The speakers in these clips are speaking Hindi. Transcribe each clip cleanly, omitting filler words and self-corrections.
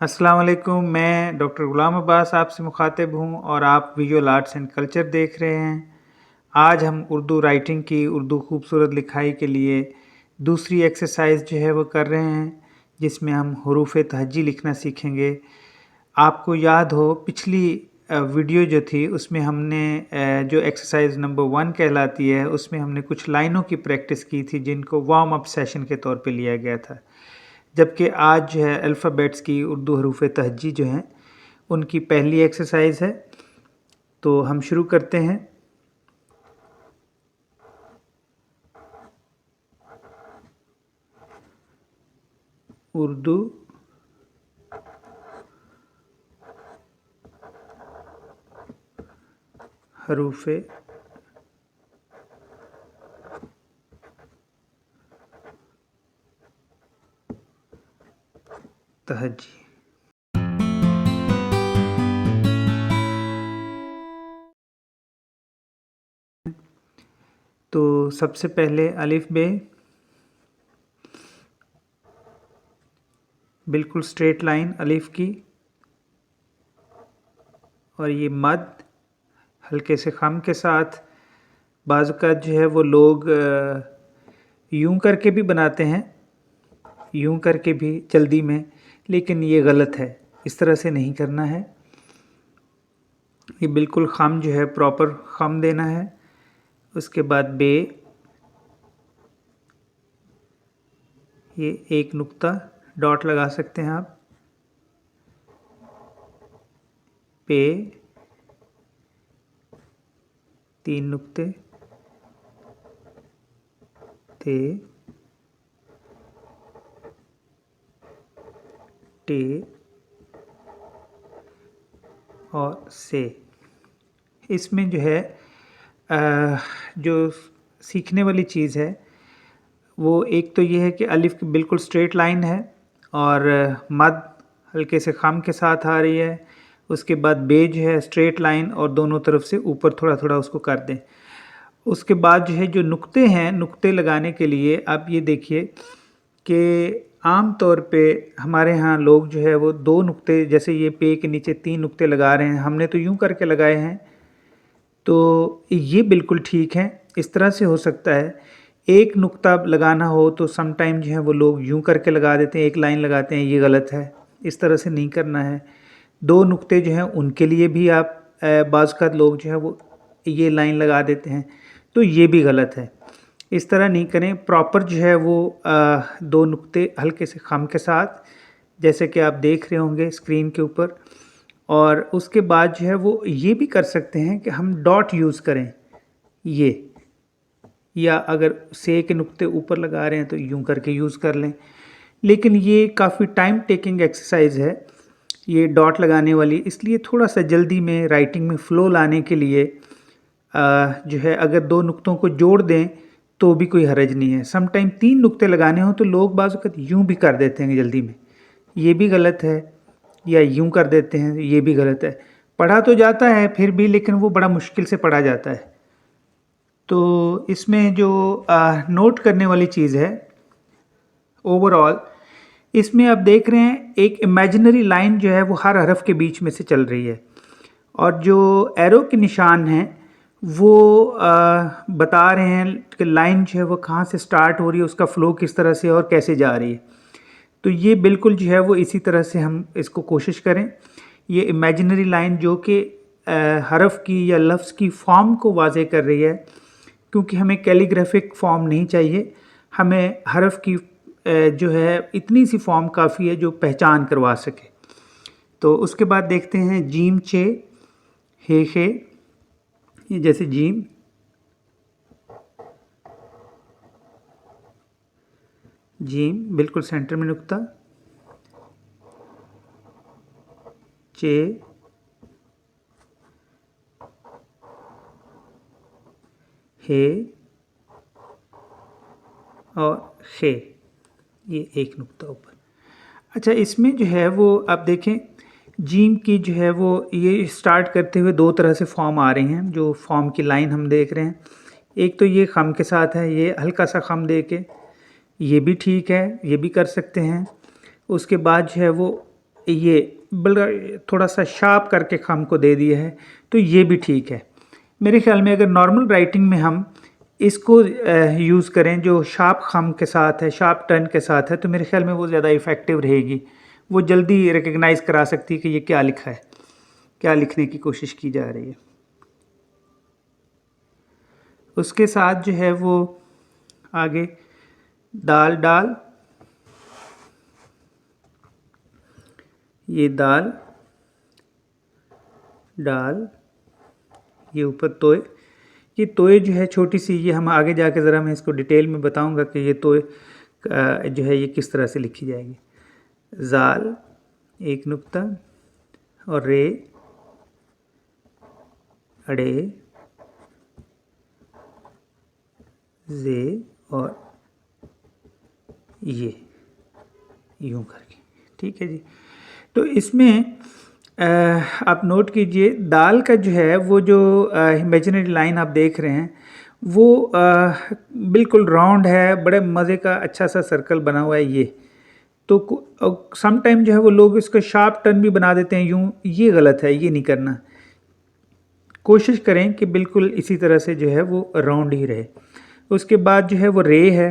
अस्सलाम वालेकुम। मैं डॉक्टर ग़ुलाम अब्बास आपसे मुखातिब हूँ और आप विजुअल आर्ट्स एंड कल्चर देख रहे हैं। आज हम उर्दू राइटिंग की उर्दू खूबसूरत लिखाई के लिए दूसरी एक्सरसाइज जो है वो कर रहे हैं, जिसमें हम हुरूफ़ तहज्जी लिखना सीखेंगे। आपको याद हो पिछली वीडियो जो थी उसमें हमने जो एक्सरसाइज नंबर 1 कहलाती है उसमें हमने कुछ लाइनों की प्रैक्टिस की थी जिनको वार्म अप सेशन के तौर पे लिया गया था। जबकि आज जो है अल्फ़ाबेट्स की उर्दू हरूफ तहज्जी जो हैं उनकी पहली एक्सरसाइज है। तो हम शुरू करते हैं। उर्दू हरूफ तहज्जी। तो सबसे पहले अलिफ बे, बिल्कुल स्ट्रेट लाइन अलिफ की, और ये मद हल्के से खम के साथ। बाज़ औक़ात जो है वो लोग यूं करके भी बनाते हैं, यूं करके भी जल्दी में, लेकिन ये गलत है। इस तरह से नहीं करना है। ये बिल्कुल खम जो है प्रॉपर खम देना है। उसके बाद बे, ये एक नुक्ता डॉट लगा सकते हैं आप। पे, 3 नुक्ते। ते, टे और से। इसमें जो है जो सीखने वाली चीज़ है वो एक तो ये है कि अलिफ की बिल्कुल स्ट्रेट लाइन है और मद हल्के से खम के साथ आ रही है। उसके बाद बे जो है स्ट्रेट लाइन और दोनों तरफ से ऊपर थोड़ा थोड़ा उसको कर दें। उसके बाद जो है जो नुक्ते हैं, नुक्ते लगाने के लिए आप ये देखिए कि आम तौर पे हमारे यहाँ लोग जो है वो 2 नुक्ते, जैसे ये पे के नीचे 3 नुक्ते लगा रहे हैं, हमने तो यूं करके लगाए हैं। तो ये बिल्कुल ठीक है, इस तरह से हो सकता है। एक नुक्ता लगाना हो तो सम टाइम जो है वो लोग यूं करके लगा देते हैं, एक लाइन लगाते हैं, ये गलत है। इस तरह से नहीं करना है। 2 नुक्ते जो हैं उनके लिए भी आप बाज़ औक़ात लोग जो है वो ये लाइन लगा देते हैं, तो ये भी गलत है। इस तरह नहीं करें। प्रॉपर जो है वो 2 नुक्ते हल्के से खम के साथ, जैसे कि आप देख रहे होंगे स्क्रीन के ऊपर। और उसके बाद जो है वो ये भी कर सकते हैं कि हम डॉट यूज़ करें, ये, या अगर से के नुक्ते ऊपर लगा रहे हैं तो यूं करके यूज़ कर लें। लेकिन ये काफ़ी टाइम टेकिंग एक्सरसाइज है ये डॉट लगाने वाली, इसलिए थोड़ा सा जल्दी में राइटिंग में फ़्लो लाने के लिए जो है अगर 2 नुक्तों को जोड़ दें तो भी कोई हर्ज नहीं है। सम टाइम 3 नुक्ते लगाने हों तो लोग बाज़ वक़्त यूं भी कर देते हैं जल्दी में, ये भी गलत है। या यूं कर देते हैं, ये भी गलत है। पढ़ा तो जाता है फिर भी, लेकिन वो बड़ा मुश्किल से पढ़ा जाता है। तो इसमें जो नोट करने वाली चीज़ है ओवरऑल, इसमें आप देख रहे हैं एक इमेजिनरी लाइन जो है वो हर हरफ के बीच में से चल रही है, और जो एरो के निशान हैं वो बता रहे हैं कि लाइन जो है वो कहाँ से स्टार्ट हो रही है, उसका फ़्लो किस तरह से और कैसे जा रही है। तो ये बिल्कुल जो है वो इसी तरह से हम इसको कोशिश करें। ये इमेजिनरी लाइन जो कि हरफ की या लफ्ज़ की फॉर्म को वाज़े कर रही है, क्योंकि हमें कैलीग्राफिक फॉर्म नहीं चाहिए, हमें हरफ की जो है इतनी सी फॉर्म काफ़ी है जो पहचान करवा सके। तो उसके बाद देखते हैं जीम चे, हे खे, ये जैसे जीम, जीम बिल्कुल सेंटर में नुक्ता, चे, हे और खे, ये एक नुक्ता ऊपर। अच्छा, इसमें जो है वो आप देखें जीम की जो है वो ये स्टार्ट करते हुए 2 तरह से फॉर्म आ रही हैं, जो फॉर्म की लाइन हम देख रहे हैं। एक तो ये खम के साथ है, ये हल्का सा खम दे के, ये भी ठीक है, ये भी कर सकते हैं। उसके बाद जो है वो ये बड़ा थोड़ा सा शार्प करके खम को दे दिया है, तो ये भी ठीक है। मेरे ख्याल में अगर नॉर्मल राइटिंग में हम इसको यूज़ करें जो शार्प खम के साथ है, शार्प टर्न के साथ है, तो मेरे ख्याल में वो ज़्यादा इफ़ेक्टिव रहेगी। वो जल्दी रिकग्नाइज़ करा सकती है कि ये क्या लिखा है, क्या लिखने की कोशिश की जा रही है। उसके साथ जो है वो आगे दाल डाल, ये दाल डाल, ये ऊपर तोय। ये तोय जो है छोटी सी, ये हम आगे जाके ज़रा मैं इसको डिटेल में बताऊंगा कि ये तोय जो है ये किस तरह से लिखी जाएगी। जाल एक नुक्ता और रे अड़े जे और ये यूं करके, ठीक है जी। तो इसमें आप नोट कीजिए दाल का जो है वो जो इमेजिनरी लाइन आप देख रहे हैं वो बिल्कुल राउंड है, बड़े मज़े का अच्छा सा सर्कल बना हुआ है ये। तो सम टाइम जो है वो लोग इसको शार्प टर्न भी बना देते हैं यूं, ये गलत है, ये नहीं करना। कोशिश करें कि बिल्कुल इसी तरह से जो है वो राउंड ही रहे। उसके बाद जो है वो रे है,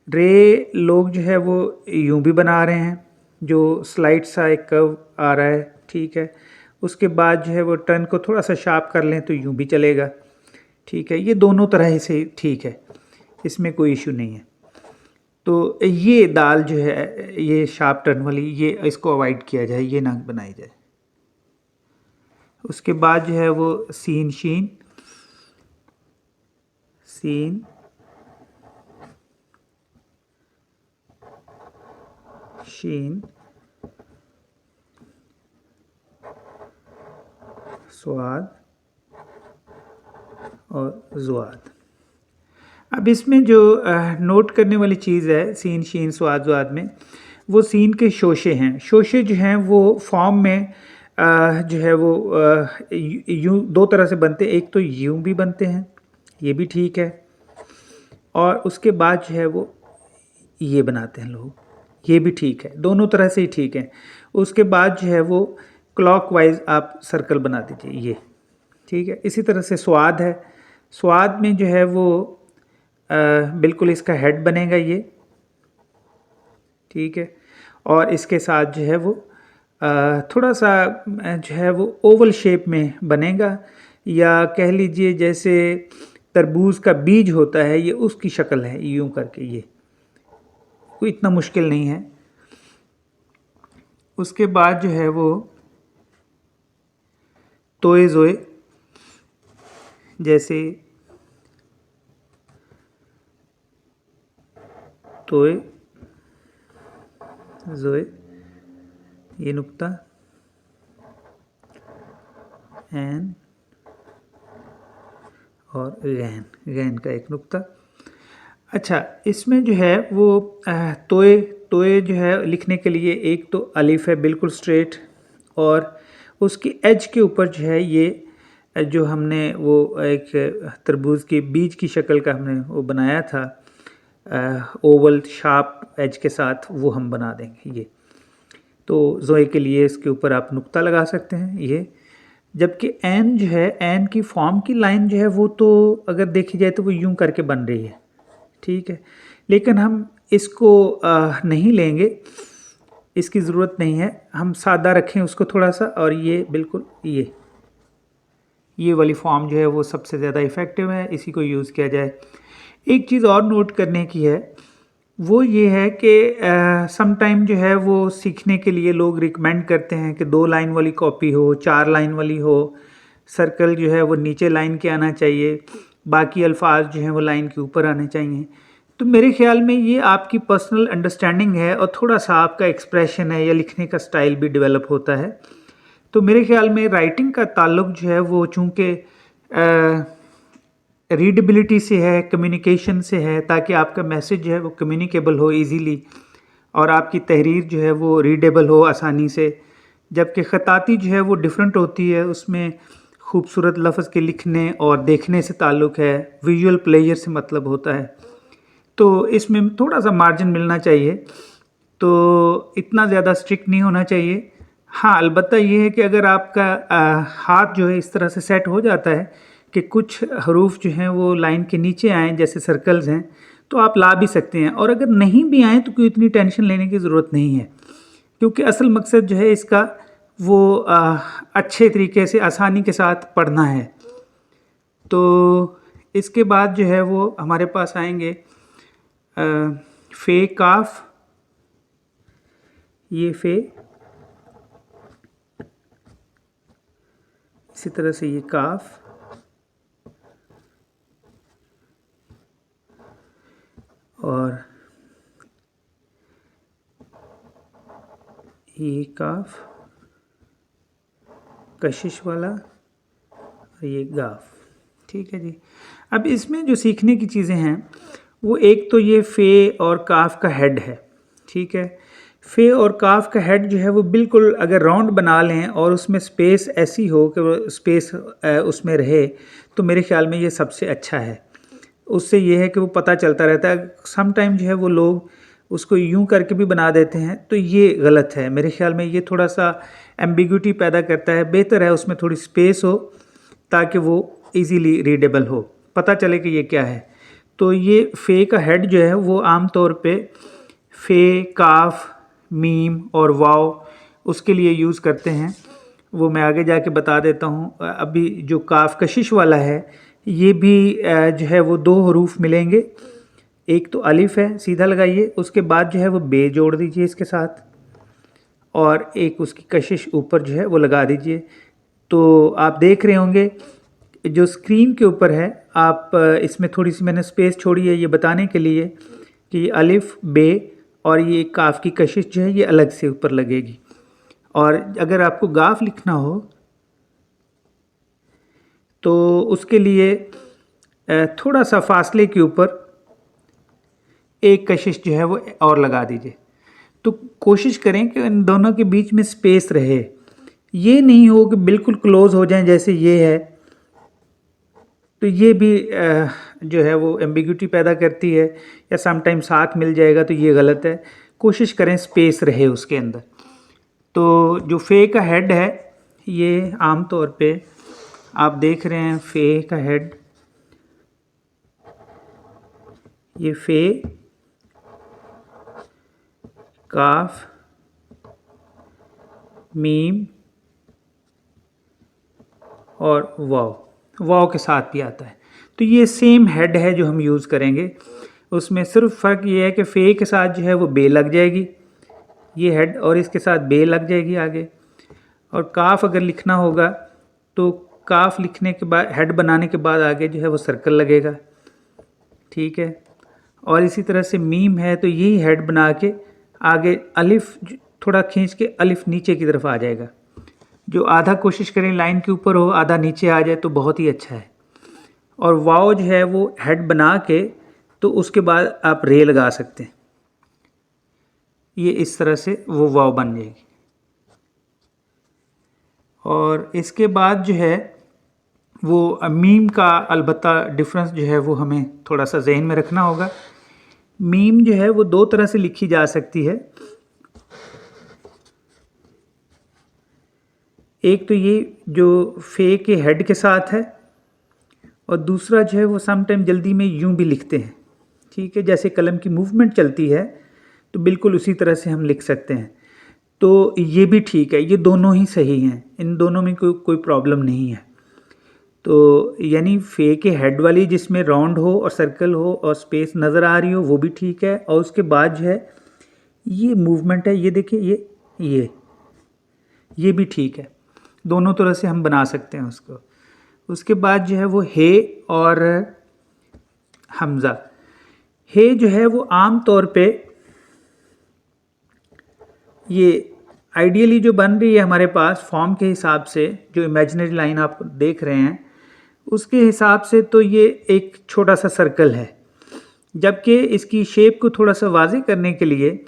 रे लोग जो है वो यूं भी बना रहे हैं, जो स्लाइड सा एक कर्व आ रहा है, ठीक है। उसके बाद जो है वो टर्न को थोड़ा सा शार्प कर लें तो यूं भी चलेगा, ठीक है। ये दोनों तरह से ठीक है, इसमें कोई इशू नहीं है। तो ये दाल जो है ये शार्प टर्न वाली, ये इसको अवॉइड किया जाए, ये ना बनाई जाए। उसके बाद जो है वो सीन शीन, सीन शीन स्वाद और जुआद। अब इसमें जो नोट करने वाली चीज़ है सीन शीन स्वाद जुआद में, वो सीन के शोशे हैं। शोशे जो हैं वो फॉर्म में जो है वो यूं दो तरह से बनते हैं, एक तो यूं भी बनते हैं, ये भी ठीक है, और उसके बाद जो है वो ये बनाते हैं लोग, ये भी ठीक है, दोनों तरह से ही ठीक है। उसके बाद जो है वो क्लॉकवाइज आप सर्कल बना दीजिए, ये ठीक है। इसी तरह से स्वाद है, स्वाद में जो है वो बिल्कुल इसका हेड बनेगा ये, ठीक है। और इसके साथ जो है वो थोड़ा सा जो है वो ओवल शेप में बनेगा, या कह लीजिए जैसे तरबूज का बीज होता है, ये उसकी शक्ल है यूं करके, ये कोई इतना मुश्किल नहीं है। उसके बाद जो है वो तोए जोए, जैसे तोए जोए, ये नुक्ता एन और गैन, गैन का एक नुक्ता। अच्छा, इसमें जो है वो तोए, तोए जो है लिखने के लिए एक तो अलिफ है बिल्कुल स्ट्रेट, और उसकी एज के ऊपर जो है ये जो हमने वो एक तरबूज के बीज की शक्ल का हमने वो बनाया था ओवल शार्प एज के साथ, वो हम बना देंगे ये। तो जोए के लिए इसके ऊपर आप नुक्ता लगा सकते हैं ये। जबकि एन जो है, एन की फॉर्म की लाइन जो है वो तो अगर देखी जाए तो वो यूं करके बन रही है, ठीक है। लेकिन हम इसको नहीं लेंगे, इसकी ज़रूरत नहीं है, हम सादा रखें उसको थोड़ा सा, और ये बिल्कुल ये वाली फॉर्म जो है वो सबसे ज़्यादा इफ़ेक्टिव है, इसी को यूज़ किया जाए। एक चीज़ और नोट करने की है, वो ये है कि सम टाइम जो है वो सीखने के लिए लोग रिकमेंड करते हैं कि 2 लाइन वाली कॉपी हो, 4 लाइन वाली हो, सर्कल जो है वो नीचे लाइन के आना चाहिए, बाकी अल्फाज जो हैं वो लाइन के ऊपर आने चाहिए। तो मेरे ख्याल में ये आपकी पर्सनल अंडरस्टैंडिंग है, और थोड़ा सा आपका एक्सप्रेशन है या लिखने का स्टाइल भी डेवलप होता है। तो मेरे ख्याल में राइटिंग का ताल्लुक जो है वो चूँकि रीडेबिलिटी से है, कम्युनिकेशन से है, ताकि आपका मैसेज जो है वो कम्युनिकेबल हो इजीली, और आपकी तहरीर जो है वो रीडेबल हो आसानी से। जबकि ख़ताती जो है वो डिफरेंट होती है, उसमें खूबसूरत लफ्ज़ के लिखने और देखने से ताल्लुक़ है, विजुअल प्लेजर से मतलब होता है। तो इसमें थोड़ा सा मार्जिन मिलना चाहिए, तो इतना ज़्यादा स्ट्रिक्ट नहीं होना चाहिए। हाँ, अलबत्ता ये है कि अगर आपका हाथ जो है इस तरह से सेट हो जाता है कि कुछ हरूफ जो हैं वो लाइन के नीचे आएँ, जैसे सर्कल्स हैं, तो आप ला भी सकते हैं, और अगर नहीं भी आएँ तो कोई इतनी टेंशन लेने की ज़रूरत नहीं है, क्योंकि असल मकसद जो है इसका वो अच्छे तरीके से आसानी के साथ पढ़ना है। तो इसके बाद जो है वो हमारे पास आएंगे फे काफ, ये फे, इसी तरह से ये काफ, और ये काफ कशिश वाला, और ये गाफ। ठीक है जी। अब इसमें जो सीखने की चीज़ें हैं वो एक तो ये फ़े और काफ का हेड है। ठीक है, फ़े और काफ का हेड जो है वो बिल्कुल अगर राउंड बना लें और उसमें स्पेस ऐसी हो कि वो स्पेस उसमें रहे, तो मेरे ख्याल में ये सबसे अच्छा है। उससे ये है कि वो पता चलता रहता है। सम टाइम जो है वो लोग उसको यूं करके भी बना देते हैं, तो ये गलत है। मेरे ख्याल में ये थोड़ा सा एम्बिग्यूटी पैदा करता है। बेहतर है उसमें थोड़ी स्पेस हो ताकि वो इजीली रीडेबल हो, पता चले कि ये क्या है। तो ये फ़े का हेड जो है वो आम तौर पे फ़े, काफ, मीम और वाव उसके लिए यूज़ करते हैं। वो मैं आगे जाके बता देता हूँ। अभी जो काफ कशिश वाला है, ये भी जो है वो दो हरूफ मिलेंगे। एक तो अलिफ है, सीधा लगाइए, उसके बाद जो है वो बे जोड़ दीजिए इसके साथ, और एक उसकी कशिश ऊपर जो है वो लगा दीजिए। तो आप देख रहे होंगे जो स्क्रीन के ऊपर है, आप इसमें थोड़ी सी मैंने स्पेस छोड़ी है ये बताने के लिए कि ये अलिफ, बे और ये काफ की कशिश जो है ये अलग से ऊपर लगेगी। और अगर आपको गाफ लिखना हो तो उसके लिए थोड़ा सा फासले के ऊपर एक कशिश जो है वो और लगा दीजिए। तो कोशिश करें कि इन दोनों के बीच में स्पेस रहे, ये नहीं हो कि बिल्कुल क्लोज हो जाएं जैसे ये है, तो ये भी जो है वो एम्बिग्यूटी पैदा करती है, या समटाइम साथ मिल जाएगा तो ये गलत है। कोशिश करें स्पेस रहे उसके अंदर। तो जो फ़े का हेड है, ये आम तौर पे आप देख रहे हैं फ़े का हेड, ये फ़े, काफ, मीम और वाव के साथ भी आता है। तो ये सेम हेड है जो हम यूज़ करेंगे। उसमें सिर्फ फ़र्क ये है कि फ़े के साथ जो है वो बे लग जाएगी, ये हेड, और इसके साथ बे लग जाएगी आगे। और काफ अगर लिखना होगा तो काफ लिखने के बाद, हेड बनाने के बाद आगे जो है वो सर्कल लगेगा। ठीक है, और इसी तरह से मीम है तो यही हेड बना के आगे अलिफ थोड़ा खींच के अलिफ नीचे की तरफ आ जाएगा। जो आधा कोशिश करें लाइन के ऊपर हो, आधा नीचे आ जाए तो बहुत ही अच्छा है। और वाव जो है वो हेड बना के तो उसके बाद आप रे लगा सकते हैं, ये इस तरह से वो वाव बन जाएगी। और इसके बाद जो है वो मीम का अलबत्ता डिफरेंस जो है वो हमें थोड़ा सा जहन में रखना होगा। मीम जो है वो दो तरह से लिखी जा सकती है। एक तो ये जो फ़े के हेड के साथ है, और दूसरा जो है वो समटाइम जल्दी में यूं भी लिखते हैं। ठीक है, जैसे कलम की मूवमेंट चलती है तो बिल्कुल उसी तरह से हम लिख सकते हैं। तो ये भी ठीक है, ये दोनों ही सही हैं, इन दोनों में कोई प्रॉब्लम नहीं है। तो यानी फ़े के हेड वाली जिसमें राउंड हो और सर्कल हो और स्पेस नज़र आ रही हो वो भी ठीक है, और उसके बाद जो है ये मूवमेंट है, ये देखिए, ये भी ठीक है। दोनों तरह से हम बना सकते हैं उसको। उसके बाद जो है वो हे और हमज़ा। हे जो है वो आम तौर पे ये आइडियली जो बन रही है हमारे पास फॉर्म के हिसाब से, जो इमेजिनरी लाइन आप देख रहे हैं उसके हिसाब से, तो ये एक छोटा सा सर्कल है। जबकि इसकी शेप को थोड़ा सा वाज़ेह करने के लिए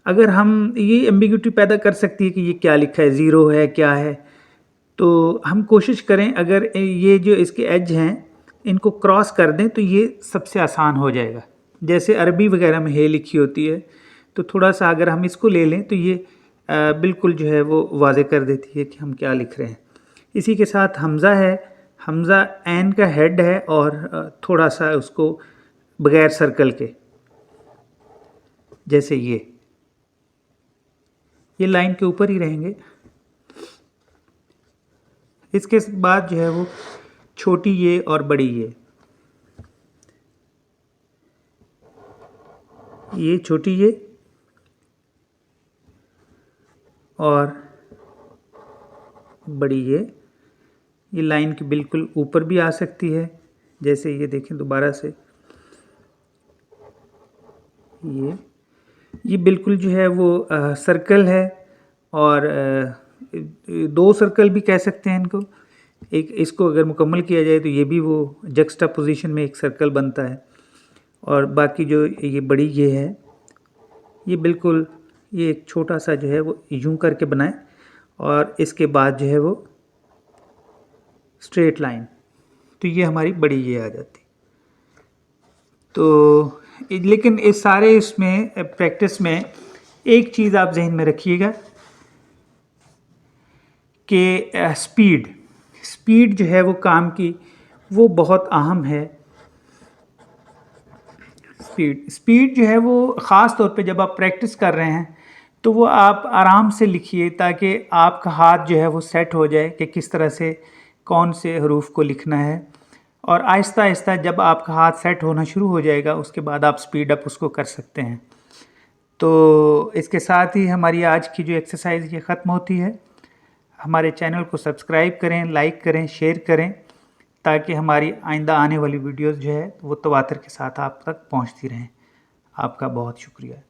अगर हम, ये एम्बिग्यूटी पैदा कर सकती है कि ये क्या लिखा है, ज़ीरो है क्या है, तो हम कोशिश करें अगर ये जो इसके एज हैं इनको क्रॉस कर दें तो ये सबसे आसान हो जाएगा। जैसे अरबी वगैरह में हे लिखी होती है, तो थोड़ा सा अगर हम इसको ले लें तो ये बिल्कुल जो है वो वाज़े कर देती है कि हम क्या लिख रहे हैं। इसी के साथ हमज़ा है, हमज़ा ऐन का हेड है और थोड़ा सा उसको बगैर सर्कल के, जैसे ये लाइन के ऊपर ही रहेंगे। इसके बाद जो है वो छोटी ये और बड़ी ये छोटी ये और बड़ी ये लाइन के बिल्कुल ऊपर भी आ सकती है, जैसे ये देखें दोबारा से ये बिल्कुल जो है वो सर्कल है और दो सर्कल भी कह सकते हैं इनको। एक इसको अगर मुकम्मल किया जाए तो ये भी वो जक्सटापोजिशन में एक सर्कल बनता है और बाकी जो ये बड़ी ये है ये बिल्कुल ये एक छोटा सा जो है वो यूं करके बनाए और इसके बाद जो है वो स्ट्रेट लाइन, तो ये हमारी बड़ी ये आ जाती। तो लेकिन इस सारे इसमें प्रैक्टिस में एक चीज़ आप जहन में रखिएगा कि स्पीड जो है वो काम की वो बहुत अहम है। स्पीड जो है वो ख़ास तौर पे जब आप प्रैक्टिस कर रहे हैं तो वो आप आराम से लिखिए ताकि आपका हाथ जो है वो सेट हो जाए कि किस तरह से कौन से हरूफ को लिखना है और आहिस्ता आहिस्ता जब आपका हाथ सेट होना शुरू हो जाएगा उसके बाद आप स्पीड अप उसको कर सकते हैं। तो इसके साथ ही हमारी आज की जो एक्सरसाइज ये ख़त्म होती है। हमारे चैनल को सब्सक्राइब करें, लाइक करें, शेयर करें ताकि हमारी आइंदा आने वाली वीडियोस जो है वो तवातर के साथ आप तक पहुंचती रहें। आपका बहुत शुक्रिया।